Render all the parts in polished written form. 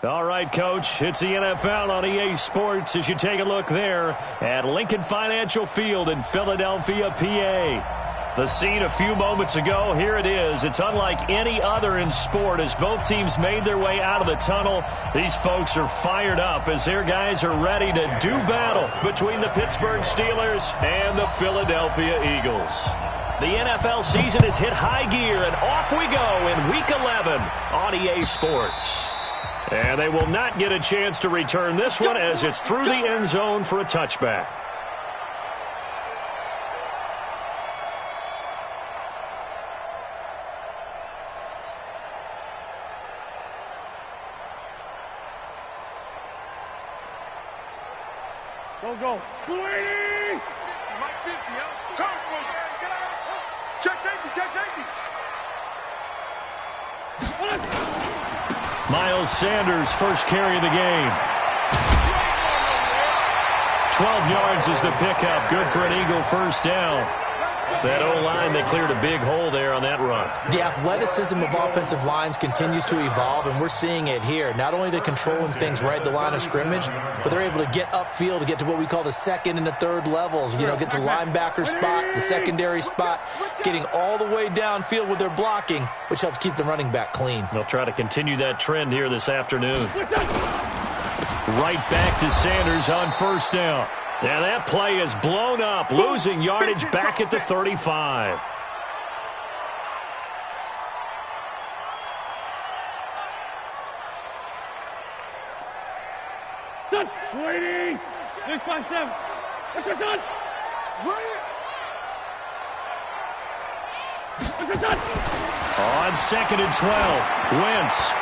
All right, Coach, it's the NFL on EA Sports as you take a look there at Lincoln Financial Field in Philadelphia, PA. The scene a few moments ago, here it is. It's unlike any other in sport as both teams made their way out of the tunnel. These folks are fired up as their guys are ready to do battle between the Pittsburgh Steelers and the Philadelphia Eagles. The NFL season has hit high gear, and off we go in Week 11 on EA Sports. And they will not get a chance to return this one as it's through the end zone for a touchback. Go. 280! Mike 50, Come on. Check safety. Miles Sanders, first carry of the game. 12 yards is the pickup. Good for an Eagle first down. That O-line, they cleared a big hole there on that run. The athleticism of offensive lines continues to evolve, and we're seeing it here. Not only are they controlling things right at the line of scrimmage, but they're able to get upfield to get to what we call the second and the third levels. You know, get to linebacker spot, the secondary spot, getting all the way downfield with their blocking, which helps keep the running back clean. They'll try to continue that trend here this afternoon. Right back to Sanders on first down. Yeah, that play is blown up, losing yardage back at the 35. Son, 280! 657! What's your son? What's your son? On 2nd and 12, Wentz.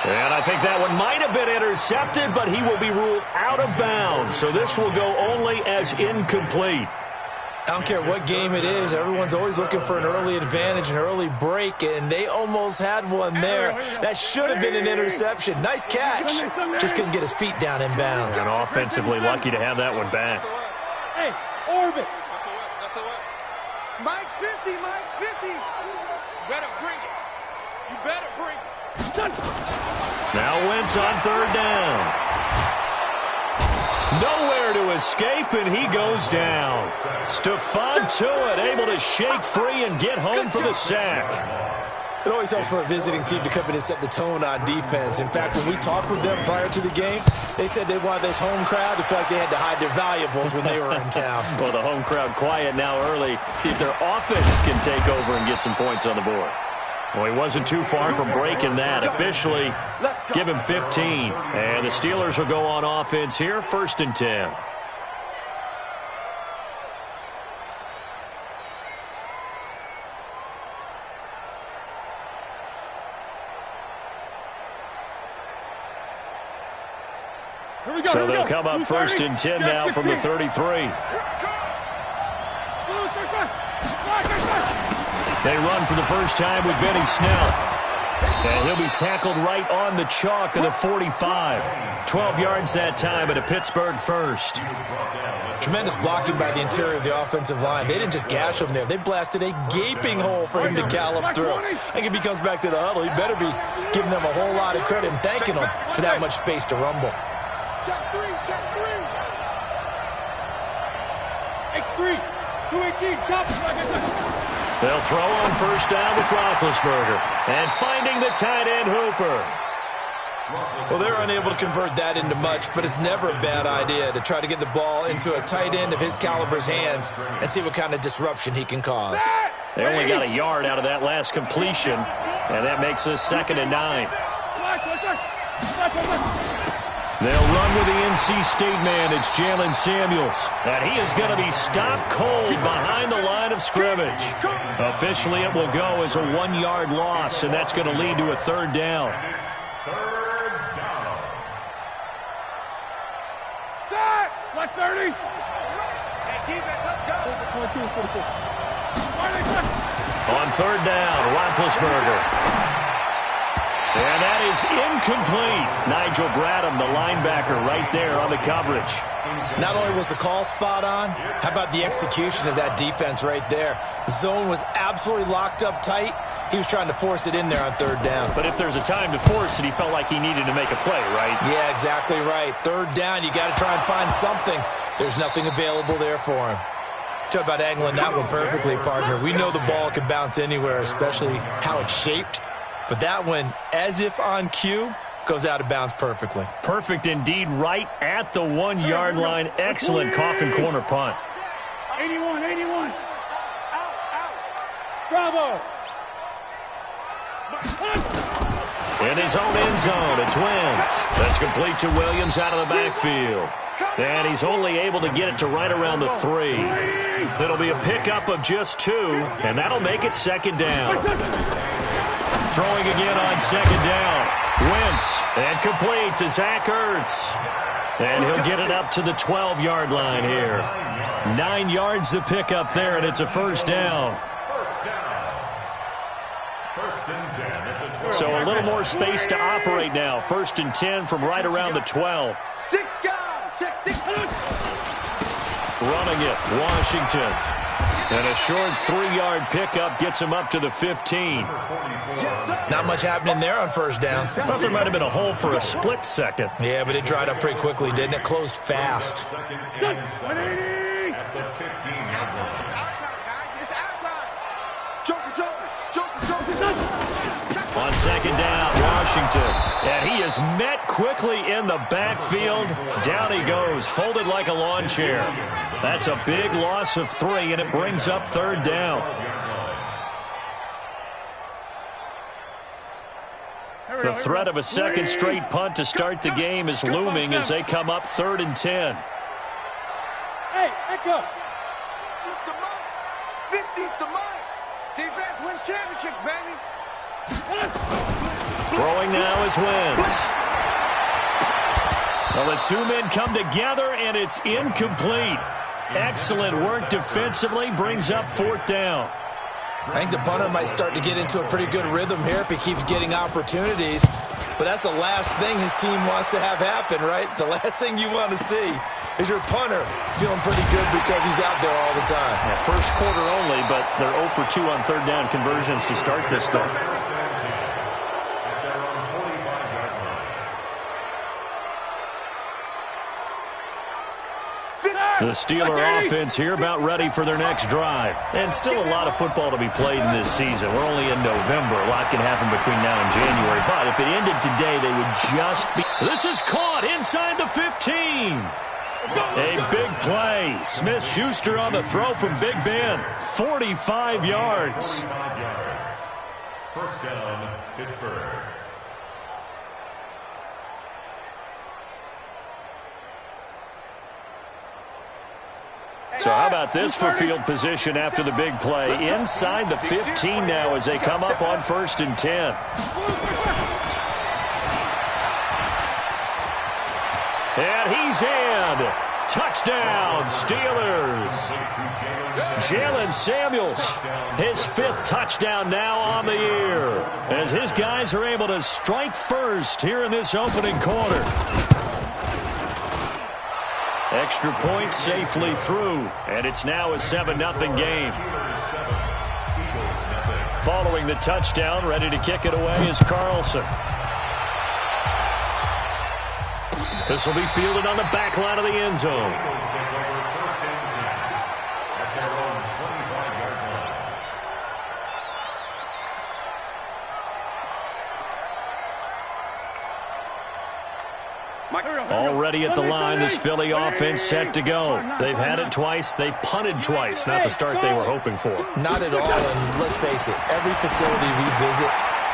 And I think that one might have been intercepted, but he will be ruled out of bounds. So this will go only as incomplete. I don't care what game it is. Everyone's always looking for an early advantage, an early break, and they almost had one there. That should have been an interception. Nice catch. Just couldn't get his feet down in bounds. And offensively lucky to have that one back. Hey, orbit. Mike's 50. You better bring it. Now Wentz on third down. Nowhere to escape, and he goes down. Stephon Tuitt able to shake free and get home for the sack. It always helps for a visiting team to come in and set the tone on defense. In fact, when we talked with them prior to the game, they said they wanted this home crowd to feel like they had to hide their valuables when they were in town. Well, the home crowd quiet now early. See if their offense can take over and get some points on the board. Well, he wasn't too far from breaking that. Officially, give him 15. And the Steelers will go on offense here, 1st and 10. So they'll come up 1st and 10 now from the 33. They run for the first time with Benny Snell. And he'll be tackled right on the chalk of the 45. 12 yards that time at a Pittsburgh first. Tremendous blocking by the interior of the offensive line. They didn't just gash him there. They blasted a gaping hole for him to gallop through. I think if he comes back to the huddle, he better be giving them a whole lot of credit and thanking them for that much space to rumble. Check 3. X3. 218. Chop. They'll throw on first down with Roethlisberger. And finding the tight end Hooper. Well, they're unable to convert that into much, but it's never a bad idea to try to get the ball into a tight end of his caliber's hands and see what kind of disruption he can cause. They only got a yard out of that last completion, and that makes this 2nd and 9. They'll run with the NC State man. It's Jalen Samuels. And he is going to be stopped cold behind the line of scrimmage. Officially, it will go as a 1-yard loss, and that's going to lead to a 3rd down. Black 30. Hey, defense, let's go. On 3rd down, Roethlisberger. And that is incomplete. Nigel Bradham, the linebacker, right there on the coverage. Not only was the call spot on, how about the execution of that defense right there? The zone was absolutely locked up tight. He was trying to force it in there on third down. But if there's a time to force it, he felt like he needed to make a play, right? Yeah, exactly right. Third down, you got to try and find something. There's nothing available there for him. Talk about angling that one perfectly, partner. We know the ball can bounce anywhere, especially how it's shaped. But that one, as if on cue, goes out of bounds perfectly. Perfect indeed, right at the 1-yard line. Excellent coffin corner punt. 81, 81. Bravo. In his own end zone, it's Wentz. That's complete to Williams out of the backfield. And he's only able to get it to right around the 3. It'll be a pickup of just 2, and that'll make it second down. Throwing again on second down. Wentz, and complete to Zach Ertz. And he'll get it up to the 12-yard line here. 9 yards to pick up there, and it's a first down. So a little more space to operate now. 1st and 10 from right around the 12. 6 guys. Check 6. Running it, Washington. And a short 3-yard pickup gets him up to the 15. Not much happening there on first down. I thought there might have been a hole for a split second. Yeah, but it dried up pretty quickly, didn't it? Closed fast. On second down, Washington. And he is met quickly in the backfield. Down he goes, folded like a lawn chair. That's a big loss of 3, and it brings up third down. The threat of a second straight punt to start the game is looming as they come up 3rd and 10. Hey, Echo. 50's the money. Defense wins championships, baby. Throwing now is Wentz. Well, the 2 men come together, and it's incomplete. Excellent work defensively, brings up 4th down. I think the punter might start to get into a pretty good rhythm here if he keeps getting opportunities. But that's the last thing his team wants to have happen, right? The last thing you want to see is your punter feeling pretty good because he's out there all the time. Yeah, first quarter only, but they're 0 for 2 on third down conversions to start this, though. The Steeler offense here about ready for their next drive. And still a lot of football to be played in this season. We're only in November. A lot can happen between now and January. But if it ended today, they would just be... This is caught inside the 15. A big play. Smith-Schuster on the throw from Big Ben. 45 yards. First down, Pittsburgh. So how about this for field position after the big play? Inside the 15 now as they come up on 1st and 10. And he's in. Touchdown, Steelers. Jalen Samuels, his 5th touchdown now on the year, as his guys are able to strike first here in this opening quarter. Extra point safely through, and it's now a 7-0 game. Following the touchdown, ready to kick it away is Carlson. This will be fielded on the back line of the end zone. Already at the line, this Philly offense set to go. They've had it twice. They've punted twice. Not the start they were hoping for. Not at all, and let's face it, every facility we visit,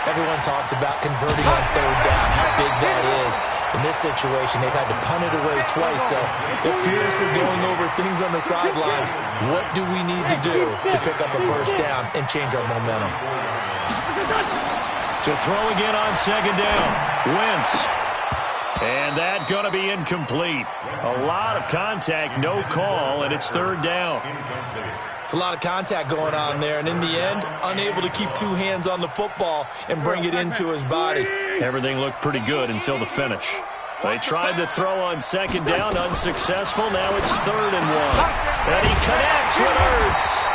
everyone talks about converting on third down, how big that is. In this situation, they've had to punt it away twice, so they're furiously going over things on the sidelines. What do we need to do to pick up a first down and change our momentum? To throw again on second down, Wentz. And that going to be incomplete. A lot of contact, no call, and it's third down. It's a lot of contact going on there, and in the end, unable to keep 2 hands on the football and bring it into his body. Everything looked pretty good until the finish. They tried to throw on second down, unsuccessful. Now it's 3rd and 1. And he connects with Ertz.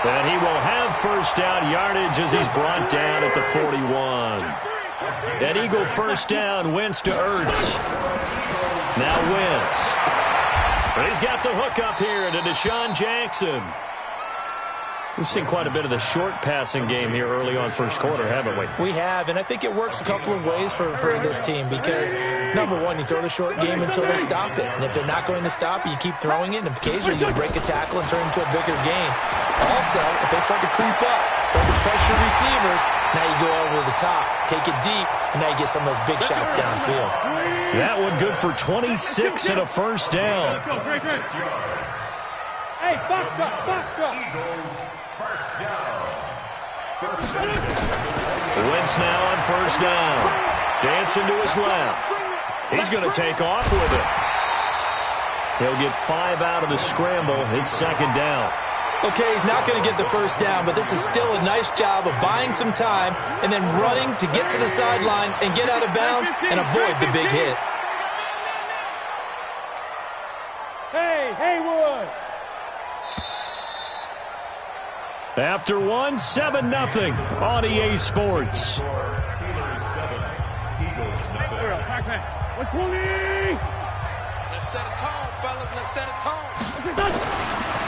And he will have first down yardage as he's brought down at the 41. An Eagle first down, Wentz to Ertz. Now Wentz. But he's got the hook up here to Deshaun Jackson. We've seen quite a bit of the short passing game here early on first quarter, haven't we? We have, and I think it works a couple of ways for this team because, number one, you throw the short game until they stop it. And if they're not going to stop it, you keep throwing it, and occasionally you'll break a tackle and turn it into a bigger game. Also, if they start to creep up, start to pressure receivers, now you go over the top, take it deep, and now you get some of those big shots downfield. That one good for 26 and a first down. Hey, box drop. First down. Wentz now on first down. Dancing to his left. He's going to take off with it. He'll get 5 out of the scramble. It's second down. Okay, he's not going to get the first down, but this is still a nice job of buying some time and then running to get to the sideline and get out of bounds and avoid the big hit. Hey, Haywood. After 7-0 on EA Sports. Let's set a tone, fellas. Let's set a tone.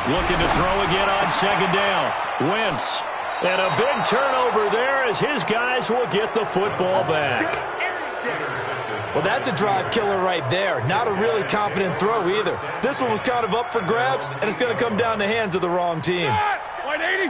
Looking to throw again on second down. Wentz. And a big turnover there as his guys will get the football back. Well, that's a drive killer right there. Not a really confident throw either. This one was kind of up for grabs, and it's going to come down the hands of the wrong team.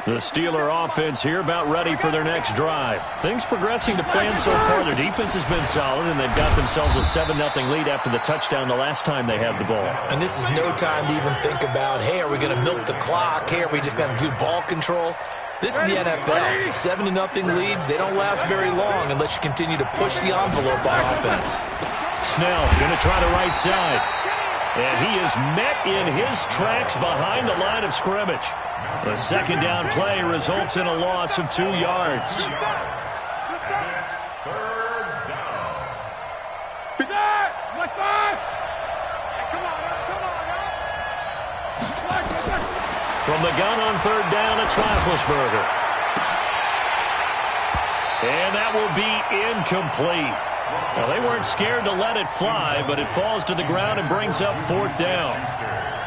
The Steeler offense here about ready for their next drive. Things progressing to plan so far. Their defense has been solid, and they've got themselves a 7-0 lead after the touchdown the last time they had the ball. And this is no time to even think about, hey, are we going to milk the clock? Hey, are we just going to do ball control? This is the NFL. 7-0 leads, they don't last very long unless you continue to push the envelope on offense. Snell going to try the right side. And he is met in his tracks behind the line of scrimmage. The second down play results in a loss of 2 yards. Third down. From the gun on third down, it's Roethlisberger. And that will be incomplete. Well, they weren't scared to let it fly, but it falls to the ground and brings up fourth down.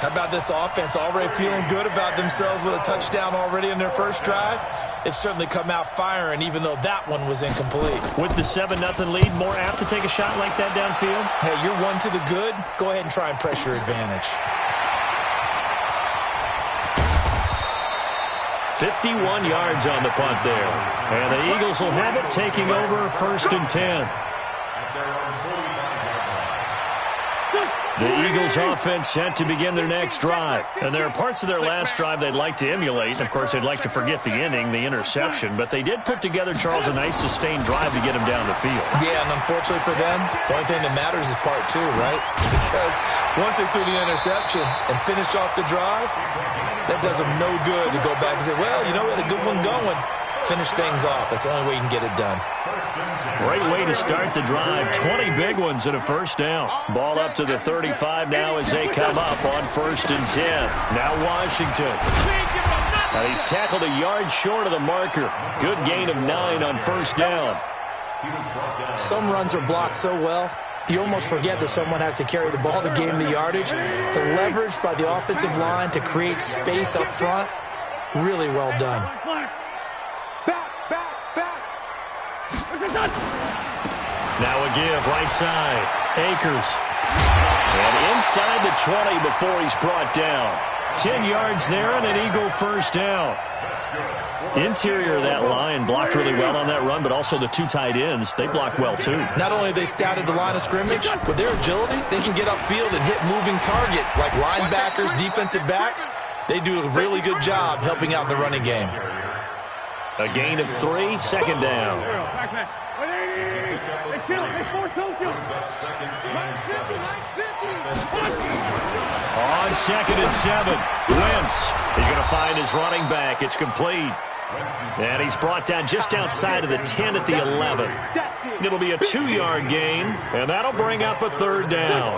How about this offense already feeling good about themselves with a touchdown already in their first drive? They've certainly come out firing, even though that one was incomplete. With the 7-0 lead, more apt to take a shot like that downfield? Hey, you're one to the good. Go ahead and try and pressure advantage. 51 yards on the punt there. And the Eagles will have it, taking over first and 10. The Eagles offense set to begin their next drive. And there are parts of their last drive they'd like to emulate. Of course, they'd like to forget the ending, the interception. But they did put together, Charles, a nice sustained drive to get him down the field. Yeah, and unfortunately for them, the only thing that matters is part 2, right? Because once they threw the interception and finished off the drive, that does them no good to go back and say, well, you know, we had a good one going. Finish things off. That's the only way you can get it done. Great way to start the drive. 20 big ones and a first down. Ball up to the 35 now as they come up on first and 10. Now Washington. And he's tackled a yard short of the marker. Good gain of 9 on first down. Some runs are blocked so well, you almost forget that someone has to carry the ball to gain the yardage. The leverage by the offensive line to create space up front, really well done. Now a give, right side. Akers. And inside the 20 before he's brought down. 10 yards there and an Eagle first down. Interior of that line blocked really well on that run, but also the 2 tight ends, they block well too. Not only have they scouted the line of scrimmage, with their agility, they can get upfield and hit moving targets like linebackers, defensive backs. They do a really good job helping out the running game. A gain of 3, second down. On second and 7, Wentz. He's going to find his running back. It's complete. And he's brought down just outside of the 10 at the 11. It'll be a 2-yard gain, and that'll bring up a third down.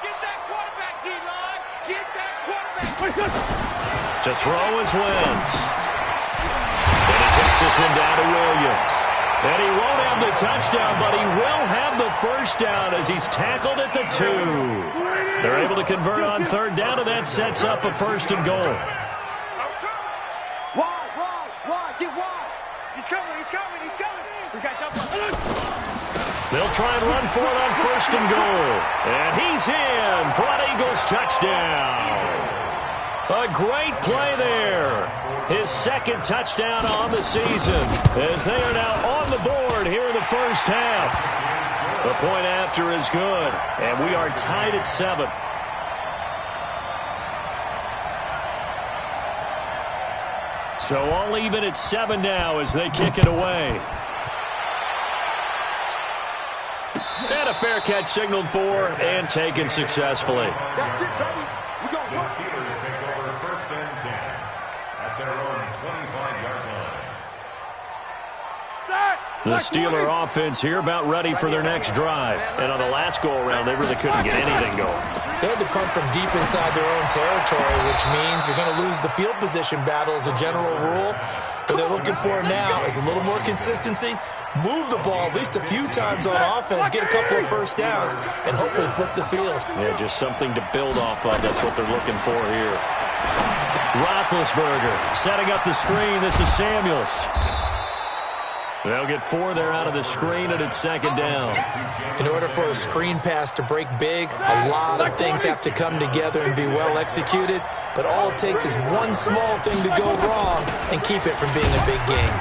Get that quarterback, D-line. Get that quarterback. To throw is Wentz. And he takes this one down to Williams. And he won't have the touchdown, but he will have the first down as he's tackled at the 2. They're able to convert on third down, and that sets up a first and goal. Wide, get wide. He's coming. We got jump on. They'll try and run for it on first and goal. And he's in for an Eagles touchdown. A great play there. His second touchdown on the season as they are now on the board here in the first half. The point after is good, and we are tied at 7. So all even at 7 now as they kick it away. And a fair catch signaled for and taken successfully. That's it, baby. We gon' The work. Steelers take over first and 10 at their own 25-yard line. The Steeler offense here about ready for their next drive. And on the last go-around, they really couldn't get anything going. They had to punt from deep inside their own territory, which means you're going to lose the field position battle as a general rule. What they're looking for now is a little more consistency, move the ball at least a few times on offense, get a couple of first downs, and hopefully flip the field. Yeah, just something to build off of. That's what they're looking for here. Roethlisberger setting up the screen. This is Samuels. They'll get 4 there out of the screen, and it's second down. In order for a screen pass to break big, a lot of things have to come together and be well executed, but all it takes is one small thing to go wrong and keep it from being a big game.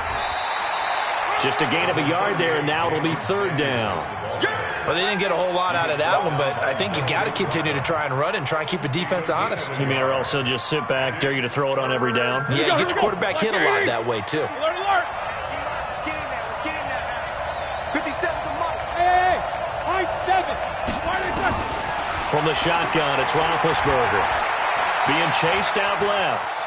Just a gain of a yard there, and now it'll be third down. Well, they didn't get a whole lot out of that one, but I think you've got to continue to try and run and try and keep the defense honest. You mean or else they'll just sit back, dare you to throw it on every down? Yeah, you get your quarterback hit a lot that way, too. Let's get in there, man. 57 to Mike. Hey, high 7. Why are they touching? From the shotgun, it's Roethlisberger. Being chased out left.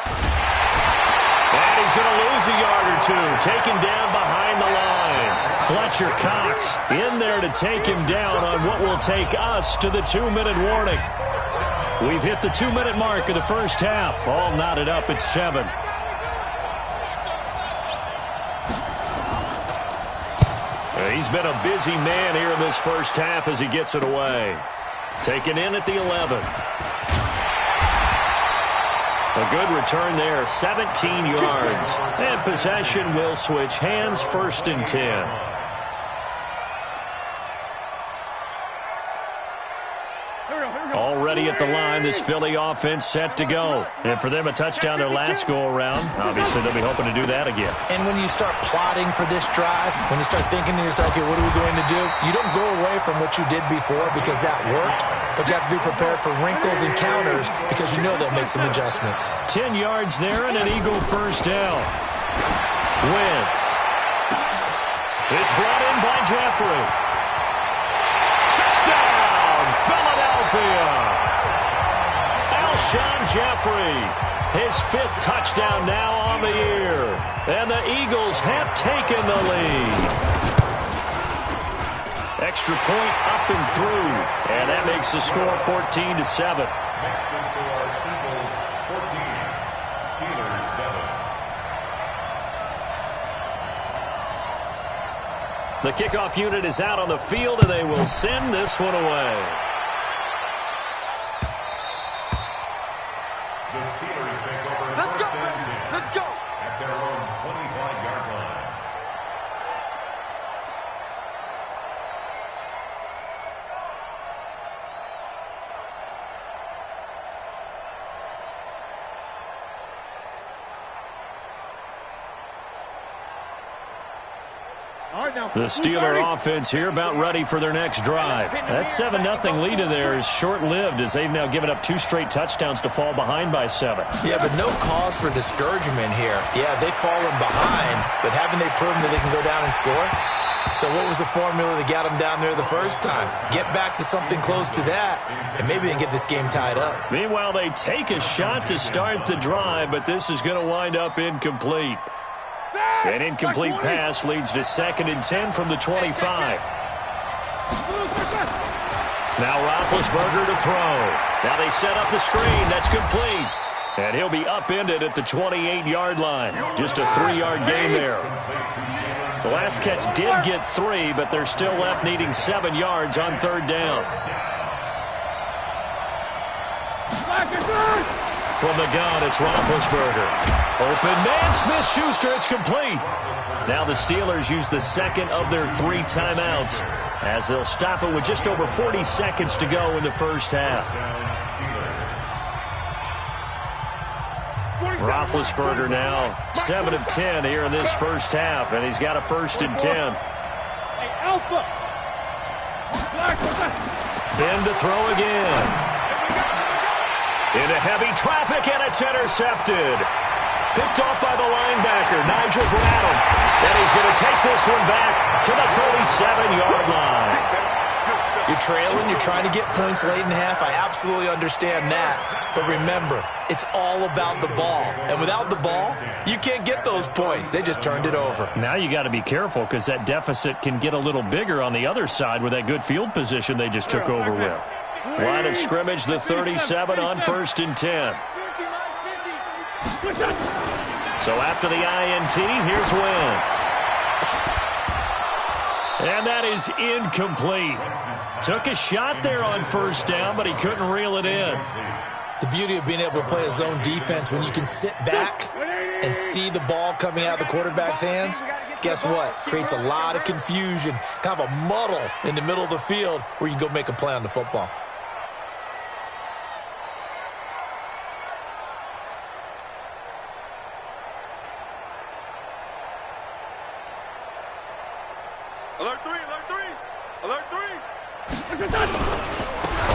And he's going to lose a yard or two. Taken down behind the line. Fletcher Cox in there to take him down on what will take us to the 2-minute warning. We've hit the 2-minute mark of the first half. All knotted up at 7. He's been a busy man here in this first half as he gets it away. Taken in at the 11. A good return there, 17 yards. And possession will switch hands, first and 10. Already at the line, this Philly offense set to go. And for them, a touchdown their last go-around. Obviously, they'll be hoping to do that again. And when you start plotting for this drive, when you start thinking to yourself, okay, what are we going to do? You don't go away from what you did before because that worked, but you have to be prepared for wrinkles and counters because you know they'll make some adjustments. 10 yards there and an Eagle first down. Wentz. It's brought in by Jeffrey. Touchdown, Philadelphia. Alshon Jeffrey, his 5th touchdown now on the year. And the Eagles have taken the lead. Extra point up and through. And that makes the score 14-7. Makes the score Eagles 14, Steelers 7. The kickoff unit is out on the field, and they will send this one away. The Steelers take over Let's go, first and 10 let's go. at their own 25-yard line. The Steeler offense here about ready for their next drive. That 7-0 lead of theirs short-lived as they've now given up 2 straight touchdowns to fall behind by 7. Yeah, but no cause for discouragement here. Yeah, they've fallen behind, but haven't they proven that they can go down and score? So what was the formula that got them down there the first time? Get back to something close to that, and maybe they can get this game tied up. Meanwhile, they take a shot to start the drive, but this is going to wind up incomplete. An incomplete pass leads to 2nd and 10 from the 25. Now Roethlisberger to throw. Now they set up the screen. That's complete. And he'll be upended at the 28-yard line. Just a 3-yard gain there. The last catch did get 3, but they're still left needing 7 yards on 3rd down. From the gun, it's Roethlisberger. Open man, Smith-Schuster, it's complete. Now the Steelers use the second of their 3 timeouts as they'll stop it with just over 40 seconds to go in the first half. Roethlisberger now 7 of 10 here in this first half, and he's got a 1st and 10. Hey, Alpha. Ben to throw again. Into heavy traffic, and it's intercepted. Picked off by the linebacker, Nigel Bradham. And he's going to take this one back to the 37-yard line. You're trailing, you're trying to get points late in half. I absolutely understand that. But remember, it's all about the ball. And without the ball, you can't get those points. They just turned it over. Now you got to be careful because that deficit can get a little bigger on the other side with that good field position they just took over with. Line of scrimmage, the 37 on 1st and 10. So after the INT, here's Wentz. And that is incomplete. Took a shot there on 1st down, but he couldn't reel it in. The beauty of being able to play a zone defense when you can sit back and see the ball coming out of the quarterback's hands, guess what? Creates a lot of confusion, kind of a muddle in the middle of the field where you can go make a play on the football. Alert 3, alert 3, alert 3.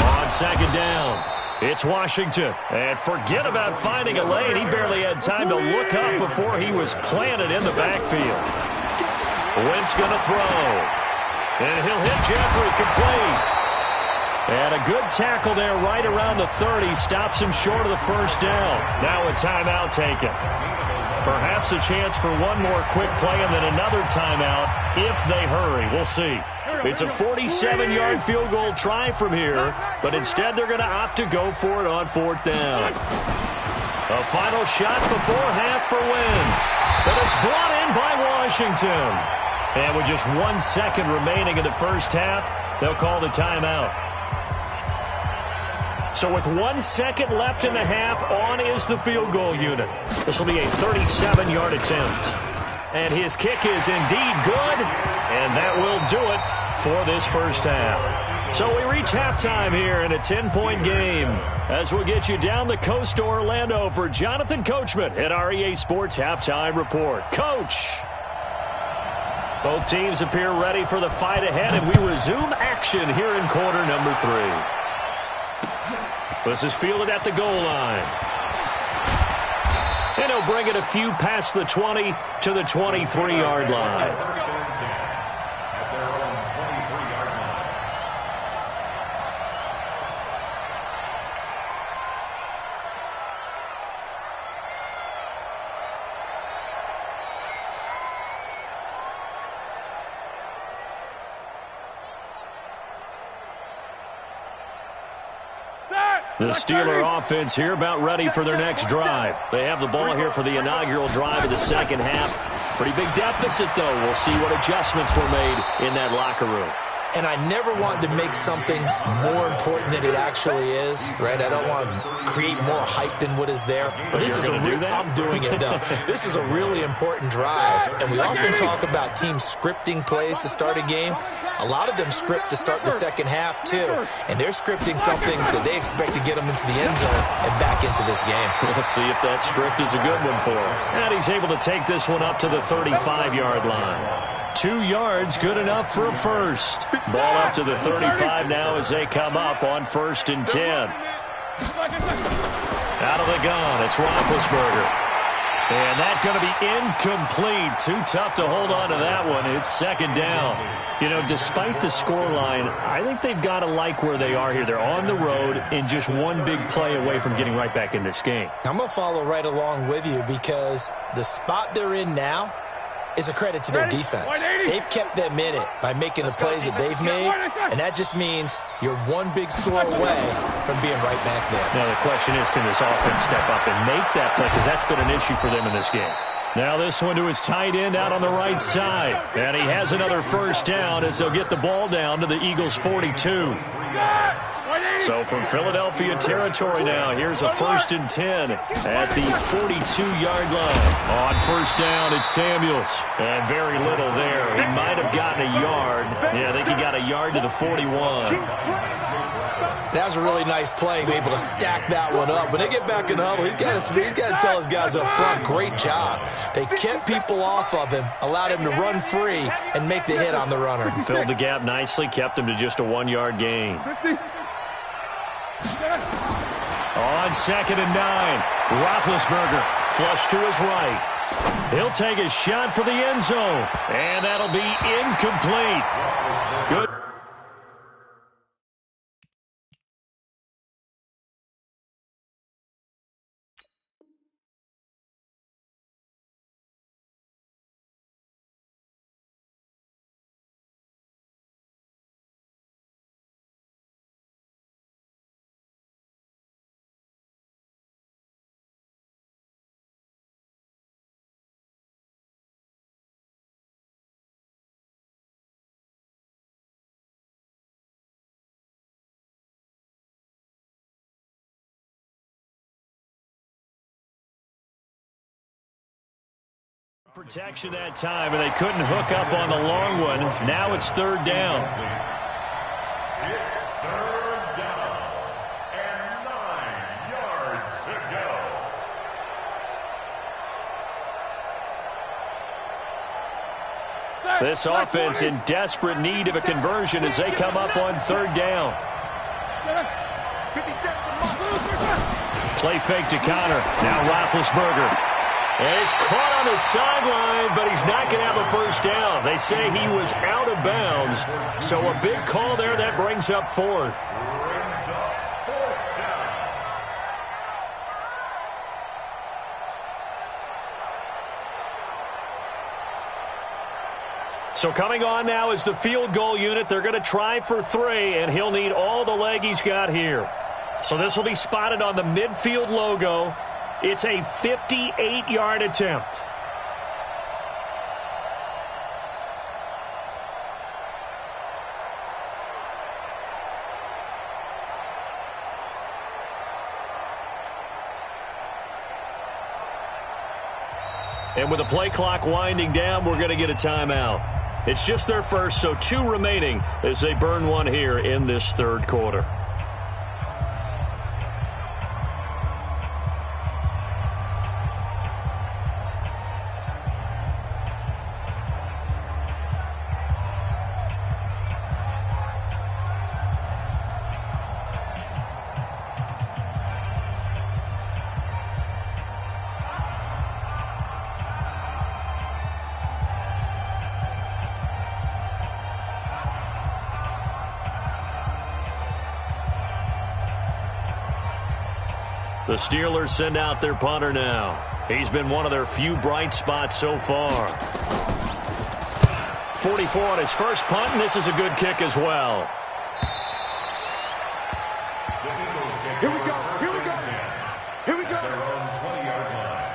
On 2nd down, it's Washington. And forget about finding a lane. He barely had time to look up before he was planted in the backfield. Wentz going to throw. And he'll hit Jeffrey, complete. And a good tackle there right around the 30. Stops him short of the 1st down. Now a timeout taken. Perhaps a chance for one more quick play and then another timeout if they hurry. We'll see. It's a 47-yard field goal try from here, but instead they're going to opt to go for it on 4th down. A final shot before half for Wentz, but it's brought in by Washington. And with just 1 second remaining in the first half, they'll call the timeout. So with 1 second left in the half, on is the field goal unit. This will be a 37-yard attempt. And his kick is indeed good, and that will do it for this first half. So we reach halftime here in a 10-point game as we'll get you down the coast to Orlando for Jonathan Coachman at our EA Sports Halftime Report. Coach! Both teams appear ready for the fight ahead, and we resume action here in quarter number 3. This is fielded at the goal line. And he'll bring it a few past the 20 to the 23-yard line. The Steeler offense here about ready for their next drive. They have the ball here for the inaugural drive of the second half. Pretty big deficit, though. We'll see what adjustments were made in that locker room. And I never want to make something more important than it actually is, right? I don't want to create more hype than what is there. But this is I'm doing it, though. This is a really important drive. And we often talk about teams scripting plays to start a game. A lot of them script to start the second half, too. And they're scripting something that they expect to get them into the end zone and back into this game. We'll see if that script is a good one for him. And he's able to take this one up to the 35-yard line. 2 yards, good enough for a first. Ball up to the 35 now as they come up on 1st and 10. Out of the gun, it's Roethlisberger. And that's going to be incomplete. Too tough to hold on to that one. It's 2nd down. You know, despite the scoreline, I think they've got to like where they are here. They're on the road and just one big play away from getting right back in this game. I'm going to follow right along with you because the spot they're in now is a credit to their defense. They've kept them in it by making the plays that they've made, and that just means you're one big score away from being right back there. Now the question is, can this offense step up and make that play? Because that's been an issue for them in this game. Now this one to his tight end out on the right side. And he has another first down as they'll get the ball down to the Eagles' 42. So from Philadelphia territory now, here's a 1st and 10 at the 42-yard line. On first down, it's Samuels. And very little there. He might have gotten a yard. Yeah, I think he got a yard to the 41. That was a really nice play, able to stack that one up. When they get back in the huddle, he's got to tell his guys up front, great job. They kept people off of him, allowed him to run free, and make the hit on the runner. Filled the gap nicely, kept him to just a 1-yard gain. On 2nd and 9, Roethlisberger flush to his right. He'll take a shot for the end zone, and that'll be incomplete. Good. Protection that time, and they couldn't hook up on the long one. Now it's 3rd down. It's 3rd down and 9 yards to go. This offense in desperate need of a conversion as they come up on 3rd down. Play fake to Connor. Now Roethlisberger. And he's caught on the sideline, but he's not going to have a first down. They say he was out of bounds. So a big call there that brings up 4th. So coming on now is the field goal unit. They're going to try for 3, and he'll need all the leg he's got here. So this will be spotted on the midfield logo. It's a 58-yard attempt. And with the play clock winding down, we're going to get a timeout. It's just their first, so 2 remaining as they burn one here in this 3rd quarter. The Steelers send out their punter now. He's been one of their few bright spots so far. 44 on his first punt, and this is a good kick as well. Here we go. Here we go. Here we go. Their own 20-yard line.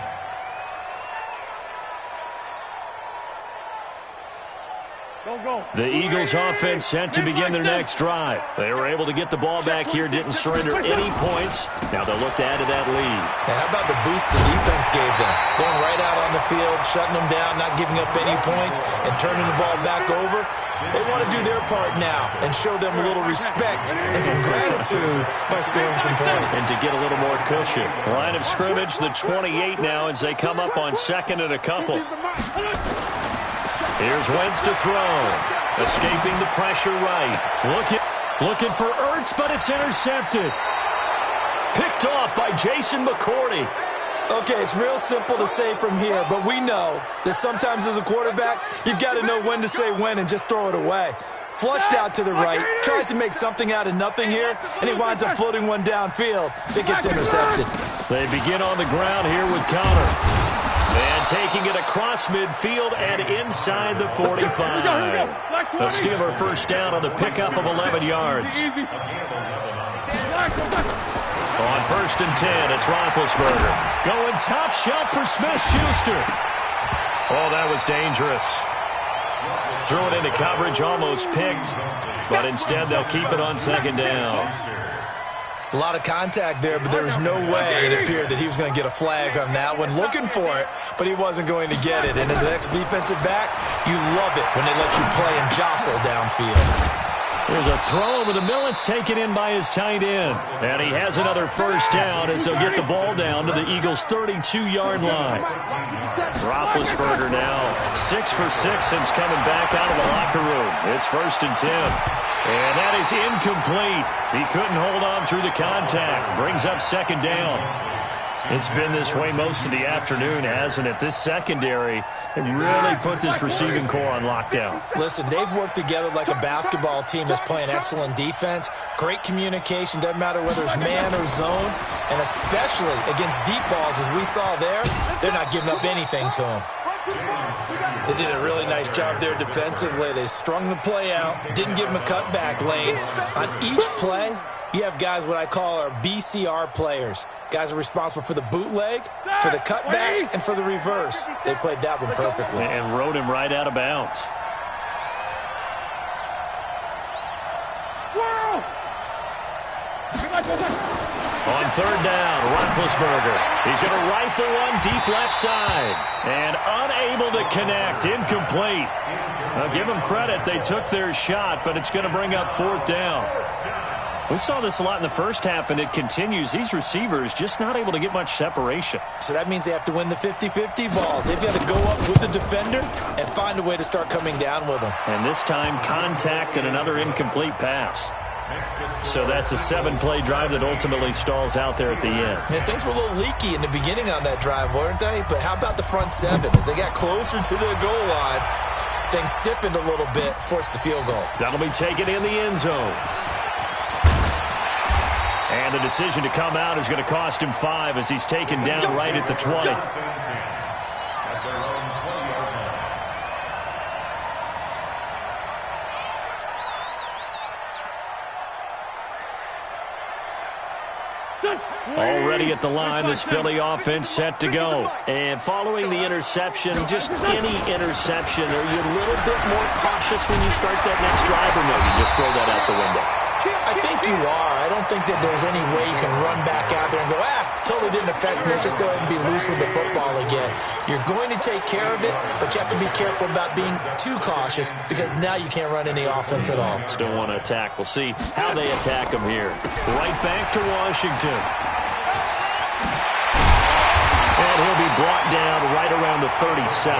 Don't go. The Eagles offense set to begin their next drive. They were able to get the ball back here, didn't surrender any points. Now they'll look to add to that lead. Now, how about the boost the defense gave them? Going right out on the field, shutting them down, not giving up any points, and turning the ball back over. They want to do their part now and show them a little respect and some gratitude by scoring some points. And to get a little more cushion. Line of scrimmage, the 28 now as they come up on 2nd and a couple. Here's Wentz to throw. Escaping the pressure right. Looking for Ertz, but it's intercepted. Picked off by Jason McCourty. Okay, it's real simple to say from here, but we know that sometimes as a quarterback, you've got to know when to say when and just throw it away. Flushed out to the right, tries to make something out of nothing here, and he winds up floating one downfield. It gets intercepted. They begin on the ground here with Connor. And taking it across midfield and inside the 45. A Steeler first down on the pickup of 11 yards. On 1st and 10, it's Roethlisberger. Going top shelf for Smith-Schuster. Oh, that was dangerous. Threw it into coverage, almost picked. But instead, they'll keep it on 2nd down. A lot of contact there, but there was no way it appeared that he was going to get a flag on that one. Looking for it, but he wasn't going to get it. And as an ex-defensive back, you love it when they let you play and jostle downfield. There's a throw over the middle. It's taken in by his tight end. And he has another first down as they'll get the ball down to the Eagles' 32-yard line. Roethlisberger now 6 for 6 since coming back out of the locker room. It's 1st and 10. And that is incomplete. He couldn't hold on through the contact. Brings up 2nd down. It's been this way most of the afternoon, hasn't it? This secondary, it really put this receiving core on lockdown. Listen, they've worked together like a basketball team that's playing excellent defense. Great communication, doesn't matter whether it's man or zone. And especially against deep balls, as we saw there, they're not giving up anything to them. They did a really nice job there defensively. They strung the play out, didn't give them a cutback lane. On each play, you have guys what I call our BCR players. Guys are responsible for the bootleg, for the cutback, and for the reverse. They played that one perfectly. And rode him right out of bounds. On 3rd down, Roethlisberger. He's going to rifle one deep left side. And unable to connect. Incomplete. Now, give them credit. They took their shot, but it's going to bring up 4th down. We saw this a lot in the first half, and it continues. These receivers just not able to get much separation. So that means they have to win the 50-50 balls. They've got to go up with the defender and find a way to start coming down with them. And this time, contact and another incomplete pass. So that's a 7-play drive that ultimately stalls out there at the end. And things were a little leaky in the beginning on that drive, weren't they? But how about the front 7? As they got closer to the goal line, things stiffened a little bit, forced the field goal. That'll be taken in the end zone. And the decision to come out is going to cost him 5 as he's taken down right at the 20. Already at the line, this Philly offense set to go. And following the interception, just any interception, are you a little bit more cautious when you start that next drive, or no, you just throw that out the window? I think you are. I don't think that there's any way you can run back out there and go, totally didn't affect me. Let's just go ahead and be loose with the football again. You're going to take care of it, but you have to be careful about being too cautious because now you can't run any offense at all. Still want to attack. We'll see how they attack them here. Right back to Washington. And he'll be brought down right around the 37.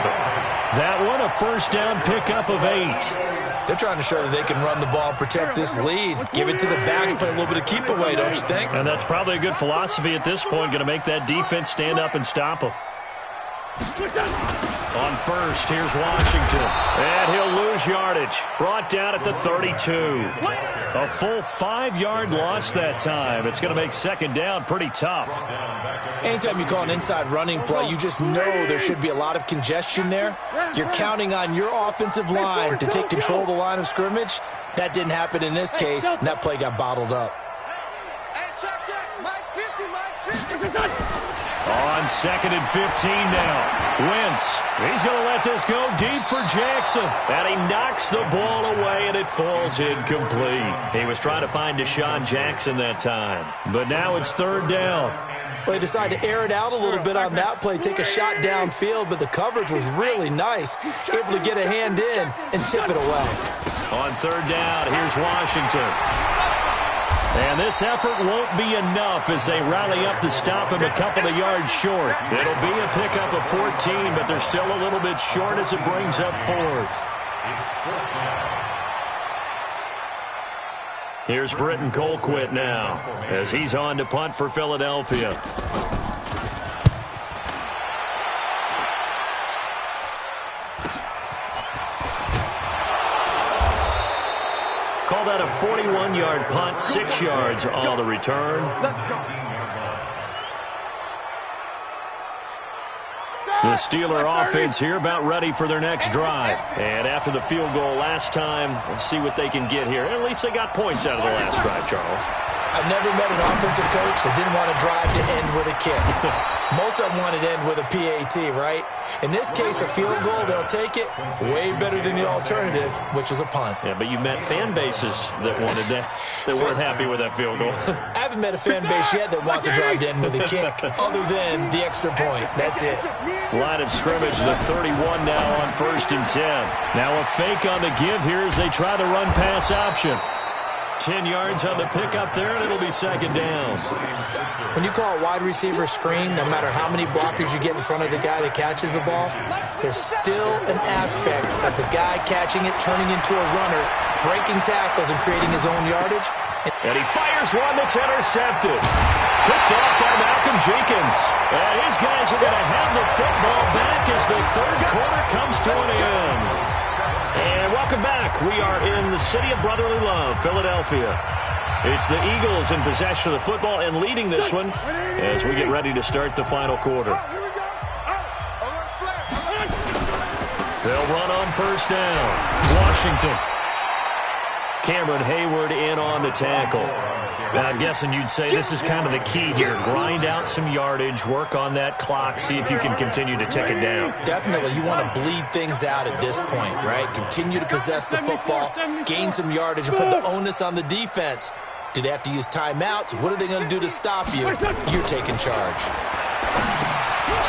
That one, a first down pickup of 8. They're trying to show that they can run the ball and protect this lead. Give it to the backs, play a little bit of keep away, don't you think? And that's probably a good philosophy at this point, going to make that defense stand up and stop them. On 1st, here's Washington. And he'll lose yardage. Brought down at the 32. A full 5-yard loss that time. It's going to make 2nd down pretty tough. Anytime you call an inside running play, you just know there should be a lot of congestion there. You're counting on your offensive line to take control of the line of scrimmage. That didn't happen in this case, and that play got bottled up. On 2nd and 15 now. Wentz, he's going to let this go deep for Jackson. And he knocks the ball away, and it falls incomplete. He was trying to find Deshaun Jackson that time. But now it's 3rd down. Well, he decided to air it out a little bit on that play, take a shot downfield, but the coverage was really nice. Able to get a hand in and tip it away. On 3rd down, here's Washington. And this effort won't be enough as they rally up to stop him a couple of yards short. It'll be a pickup of 14, but they're still a little bit short as it brings up 4th. Here's Britton Colquitt now as he's on to punt for Philadelphia. Call that a 41-yard punt, 6 yards on the return. Let's go. The Steeler offense here about ready for their next drive. And after the field goal last time, let's see what they can get here. At least they got points out of the last drive, Charles. I've never met an offensive coach that didn't want to drive to end with a kick. Most of them wanted to end with a PAT, right? In this case, a field goal, they'll take it. Way better than the alternative, which is a punt. Yeah, but you met fan bases that wanted that, that weren't happy with that field goal. I haven't met a fan base yet that wants to drive to end with a kick, other than the extra point. That's it. Line of scrimmage, the 31 now on 1st and 10. Now a fake on the give here as they try the run-pass option. 10 yards on the pickup there, and it'll be 2nd down. When you call a wide receiver screen, no matter how many blockers you get in front of the guy that catches the ball, there's still an aspect of the guy catching it, turning into a runner, breaking tackles, and creating his own yardage. And he fires one that's intercepted. Picked off by Malcolm Jenkins. And his guys are going to have the football back as the 3rd quarter comes to an end. And welcome back. We are in the city of brotherly love, Philadelphia. It's the Eagles in possession of the football and leading this one as we get ready to start the final quarter. They'll run on 1st down. Washington. Cameron Hayward in on the tackle. Now, I'm guessing you'd say this is kind of the key here. Grind out some yardage, work on that clock, see if you can continue to tick it down. Definitely. You want to bleed things out at this point, right? Continue to possess the football, gain some yardage, and put the onus on the defense. Do they have to use timeouts? What are they going to do to stop you? You're taking charge.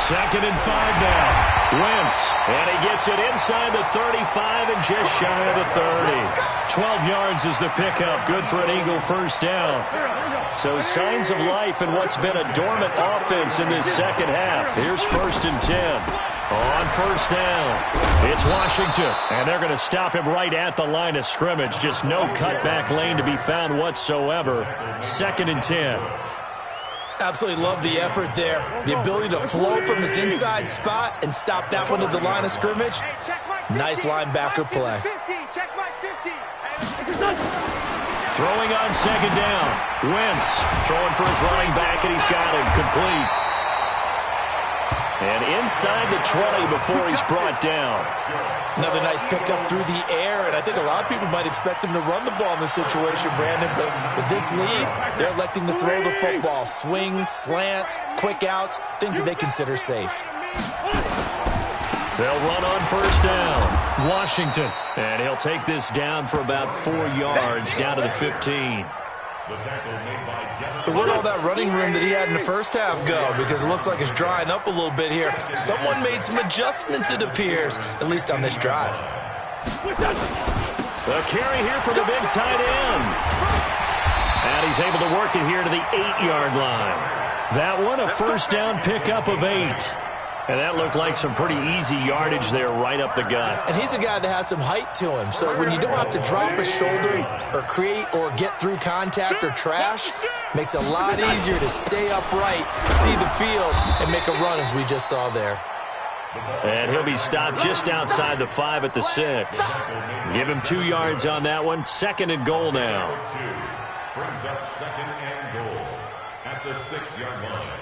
2nd and 5 now. Wentz, and he gets it inside the 35 and just shy of the 30. 12 yards is the pickup. Good for an Eagle 1st down. So signs of life in what's been a dormant offense in this 2nd half. Here's 1st and 10. On 1st down, it's Washington, and they're going to stop him right at the line of scrimmage. Just no cutback lane to be found whatsoever. 2nd and 10. Absolutely love the effort there. The ability to flow from his inside spot and stop that one at the line of scrimmage. Nice linebacker play. Throwing on 2nd down. Wentz throwing for his running back, and he's got him complete. And inside the 20 before he's brought down. Another nice pickup through the air, and I think a lot of people might expect him to run the ball in this situation, Brandon, but with this lead, they're electing to throw the football. Swings, slants, quick outs, things that they consider safe. They'll run on 1st down. Washington, and he'll take this down for about 4 yards, down to the 15. So where'd all that running room that he had in the 1st half go? Because it looks like it's drying up a little bit here. Someone made some adjustments, it appears, at least on this drive. The carry here for the big tight end. And he's able to work it here to the 8-yard line. That one, a 1st down pickup of 8. And that looked like some pretty easy yardage there right up the gut. And he's a guy that has some height to him. So when you don't have to drop a shoulder or create or get through contact or trash, makes it a lot easier to stay upright, see the field, and make a run as we just saw there. And he'll be stopped just outside the 5 at the 6. Give him 2 yards on that one. 2nd and goal now. Brings up 2nd and goal at the 6-yard line.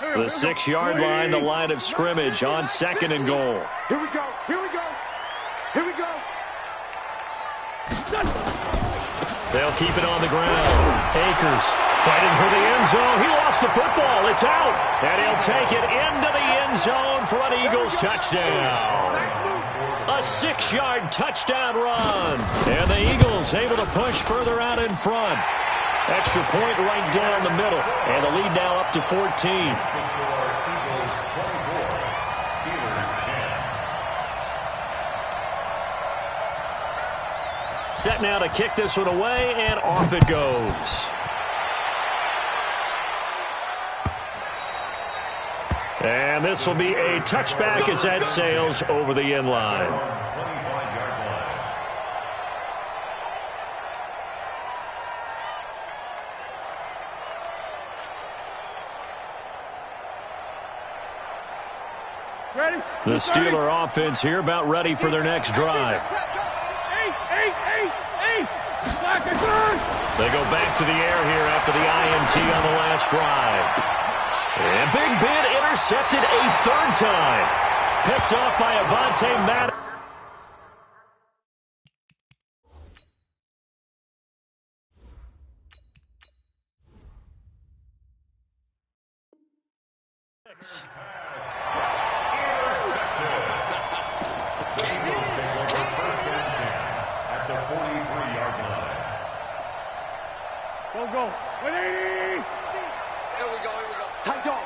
The 6-yard line, the line of scrimmage on 2nd and goal. Here we go. Here we go. Here we go. They'll keep it on the ground. Akers fighting for the end zone. He lost the football. It's out. And he'll take it into the end zone for an Eagles touchdown. A 6-yard touchdown run. And the Eagles able to push further out in front. Extra point right down the middle. And the lead now up to 14. Set now to kick this one away, and off it goes. And this will be a touchback as that sails over the end line. The Steeler offense here about ready for their next drive. They go back to the air here after the INT on the last drive. And Big Ben intercepted a third time. Picked off by Avonte Maddox. Go. 180. Here we go. Tight dog.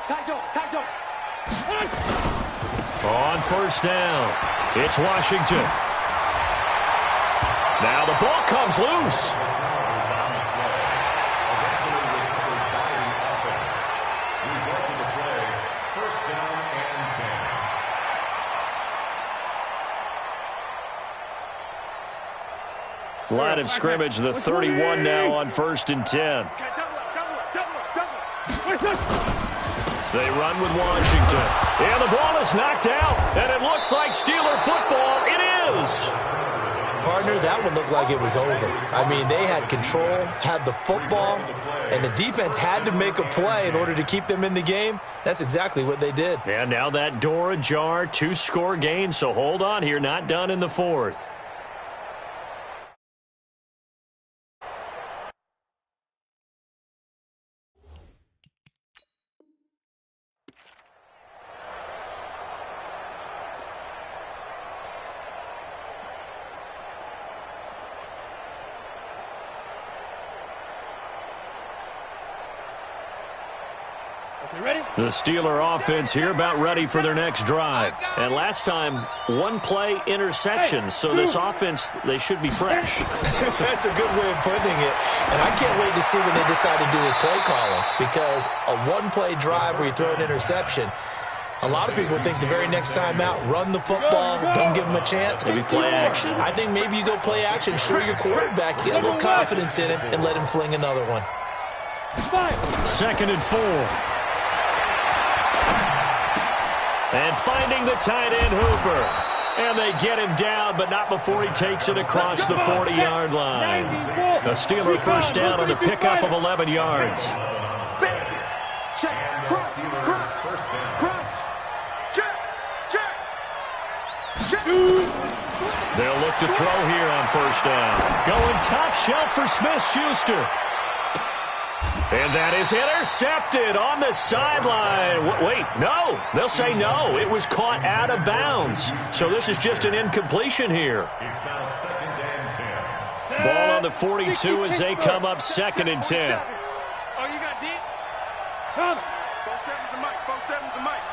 On first down, it's Washington. Now the ball comes loose. Line of scrimmage, the 31 now on 1st and 10. They run with Washington. And the ball is knocked out. And it looks like Steeler football. It is. Partner, that one looked like it was over. I mean, they had control, had the football, and the defense had to make a play in order to keep them in the game. That's exactly what they did. And now that door ajar, 2-score game. So hold on here, not done in the 4th. The Steeler offense here about ready for their next drive. And last time, one-play interception. So this offense, they should be fresh. That's a good way of putting it. And I can't wait to see what they decide to do with play calling. Because a one-play drive where you throw an interception, a lot of people think the very next time out, run the football, don't give them a chance. Maybe play action. I think maybe you go play action, show your quarterback, get a little confidence in him, and let him fling another one. 2nd and 4. And finding the tight end, Hooper. And they get him down, but not before he takes it across the 40-yard line. A Steeler first down on the pickup of 11 yards. They'll look to throw here on first down. Going top shelf for Smith-Schuster. And that is intercepted on the sideline. Wait, no. They'll say no. It was caught out of bounds. So this is just an incompletion here. It's now 2nd and 10. Ball on the 42 as they come up 2nd and 10. Oh, you got deep? Come. 4-7's the mic. 4-7's the mic.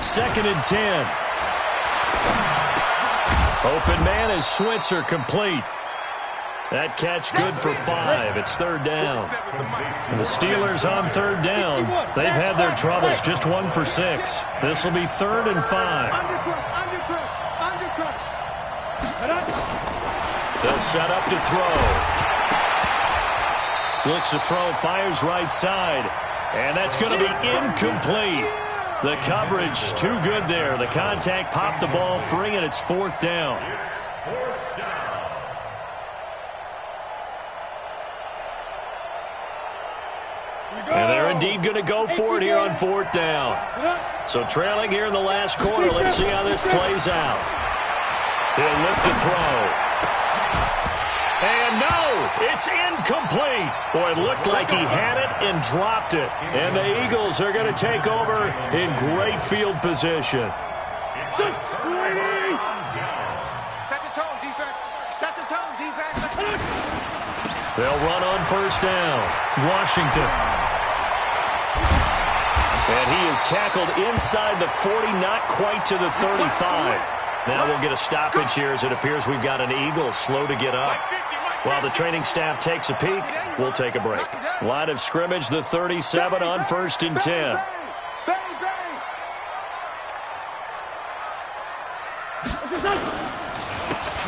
2nd and 10. Open man is Switzer complete. That catch good for 5. It's 3rd down. And the Steelers on 3rd down. They've had their troubles. Just 1 for 6. This will be 3rd and 5. They'll set up to throw. Looks to throw, fires right side. And that's going to be incomplete. The coverage too good there. The contact popped the ball free, and it's 4th down. And they're indeed going to go for it here on 4th down. So trailing here in the last quarter. Let's see how this plays out. He'll look to throw. And no, it's incomplete. Boy, it looked like he had it and dropped it. And the Eagles are going to take over in great field position. Set the tone, defense. Set the tone, defense. They'll run on first down. Washington. And he is tackled inside the 40, not quite to the 35. Now we'll get a stoppage here as it appears we've got an Eagle slow to get up. While the training staff takes a peek, we'll take a break. Line of scrimmage, the 37 on 1st and 10.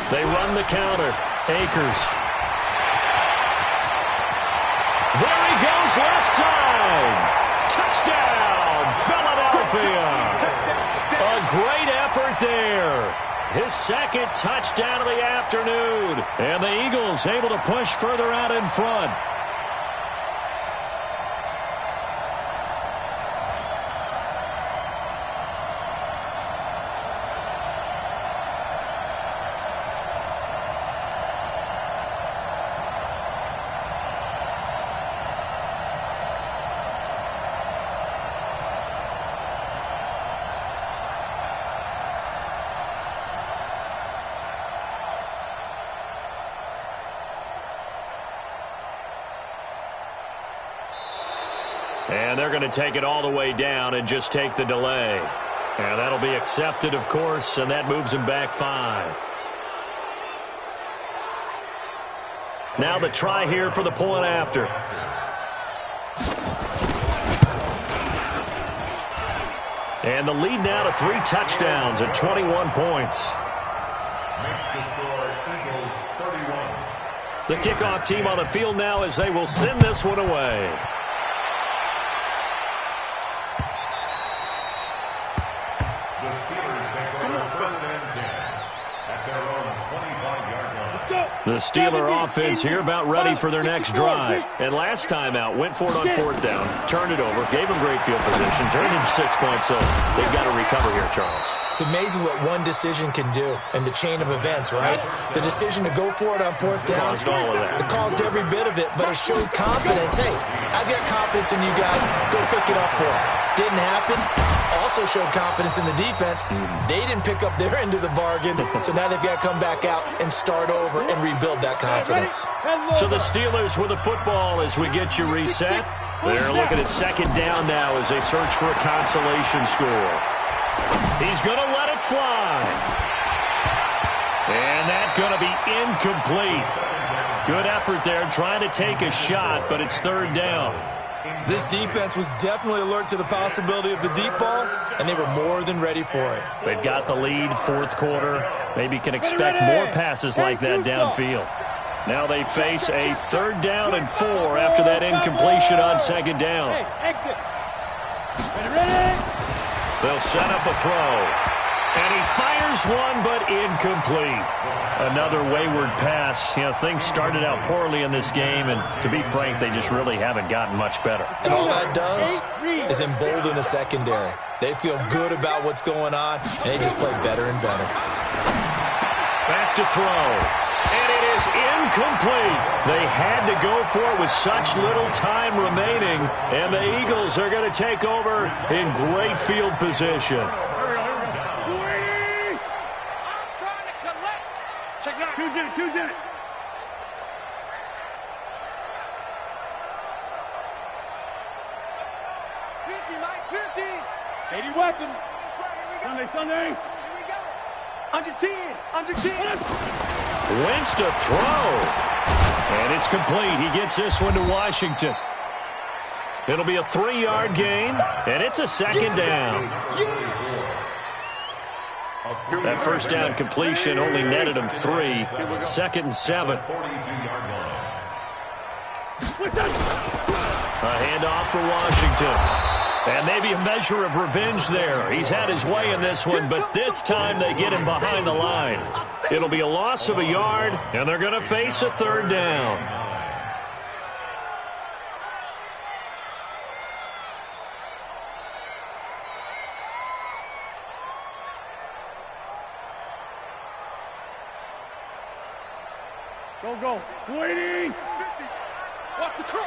They run the counter. Akers. There he goes, left side. Touchdown, Philadelphia. A great effort there. His 2nd touchdown of the afternoon. And the Eagles able to push further out in front. And they're going to take it all the way down and just take the delay. And that'll be accepted, of course, and that moves them back 5. Now the try here for the point after. And the lead now to 3 touchdowns at 21 points. Makes the score Eagles 31. The kickoff team on the field now as they will send this one away. The Steelers take over first and 10 at their own 25-yard line. The Steeler offense here about ready for their next drive. And last time out, went for it on 4th down, turned it over, gave them great field position, turned it into 6 points, so they've got to recover here, Charles. It's amazing what one decision can do in the chain of events, right? The decision to go for it on 4th down. Caused all of that. It caused every bit of it, but it showed confidence. Hey, I've got confidence in you guys. Go pick it up for them. Didn't happen. Also showed confidence in the defense. They didn't pick up their end of the bargain, so now they've got to come back out and start over and rebuild that confidence. So the Steelers with the football as we get you reset. They're looking at 2nd down now as they search for a consolation score. He's going to let it fly. And that's going to be incomplete. Good effort there trying to take a shot, but it's 3rd down. This defense was definitely alert to the possibility of the deep ball, and they were more than ready for it. They've got the lead, 4th quarter. Maybe can expect more passes like that downfield. Now they face a 3rd down and 4 after that incompletion on 2nd down. Exit. Ready. They'll set up a throw. And he fires one, but incomplete. Another wayward pass. You know, things started out poorly in this game, and to be frank, they just really haven't gotten much better. And all that does is embolden the secondary. They feel good about what's going on, and they just play better and better. Back to throw. And it is incomplete. They had to go for it with such little time remaining, and the Eagles are going to take over in great field position. Who's in it? 50, Mike, 50. Steady weapon. Sunday. Here we go. Under 10. Wentz to throw. And it's complete. He gets this one to Washington. It'll be a 3-yard gain, and it's a 2nd down. That 1st down completion only netted him 3. 2nd and 7. A handoff for Washington. And maybe a measure of revenge there. He's had his way in this one, but this time they get him behind the line. It'll be a loss of a yard, and they're going to face a 3rd down. Go. Waiting. 50. Watch the curl.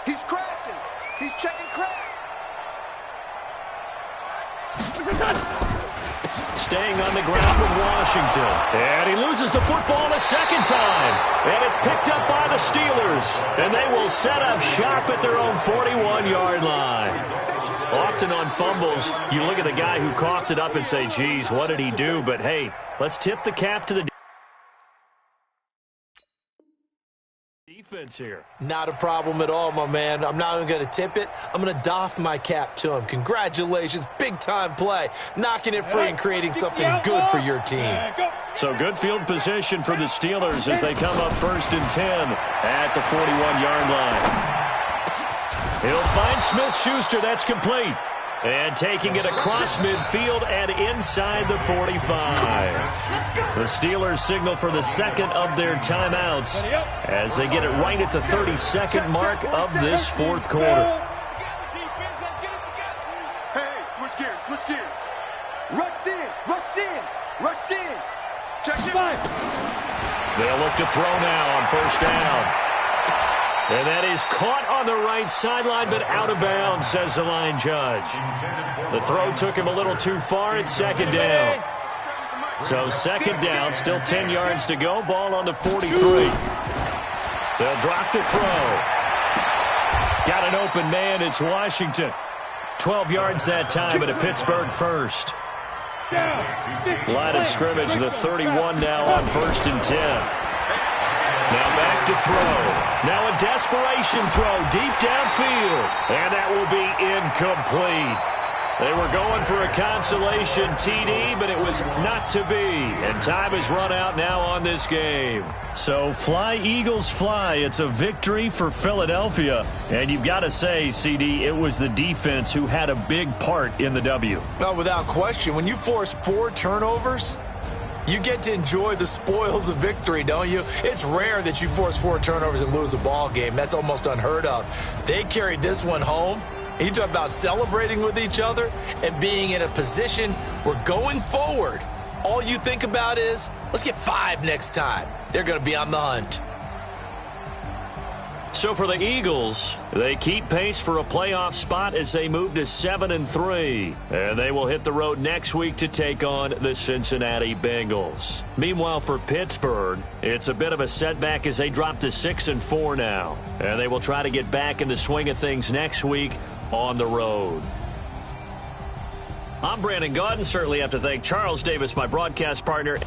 He's crashing. He's checking crash. Staying on the ground with Washington. And he loses the football a 2nd time. And it's picked up by the Steelers. And they will set up shop at their own 41-yard line. Often on fumbles, you look at the guy who coughed it up and say, geez, what did he do? But, hey, let's tip the cap to the defense here. Not a problem at all, my man. I'm not even going to tip it. I'm going to doff my cap to him. Congratulations. Big-time play. Knocking it free and creating something good for your team. So good field position for the Steelers as they come up 1st and 10 at the 41-yard line. He'll find Smith-Schuster. That's complete. And taking it across midfield and inside the 45. The Steelers signal for the 2nd of their timeouts as they get it right at the 32nd mark of this 4th quarter. Hey, switch gears. Rush in. Check it. They'll look to throw now on 1st down. And that is caught on the right sideline, but out of bounds, says the line judge. The throw took him a little too far. It's 2nd down. So 2nd down, still 10 yards to go. Ball on the 43. They'll drop the throw. Got an open man. It's Washington. 12 yards that time, and a Pittsburgh first. Line of scrimmage, the 31 now on 1st and 10. Now back to throw. Now a desperation throw deep downfield. And that will be incomplete. They were going for a consolation TD, but it was not to be. And time has run out now on this game. So fly, Eagles, fly. It's a victory for Philadelphia. And you've got to say, CD, it was the defense who had a big part in the W. No, without question. When you force 4 turnovers, you get to enjoy the spoils of victory, don't you? It's rare that you force 4 turnovers and lose a ball game. That's almost unheard of. They carried this one home. You talk about celebrating with each other and being in a position where going forward, all you think about is, let's get 5 next time. They're going to be on the hunt. So for the Eagles, they keep pace for a playoff spot as they move to 7-3. And they will hit the road next week to take on the Cincinnati Bengals. Meanwhile, for Pittsburgh, it's a bit of a setback as they drop to 6-4 now. And they will try to get back in the swing of things next week on the road. I'm Brandon Gaudin. Certainly have to thank Charles Davis, my broadcast partner.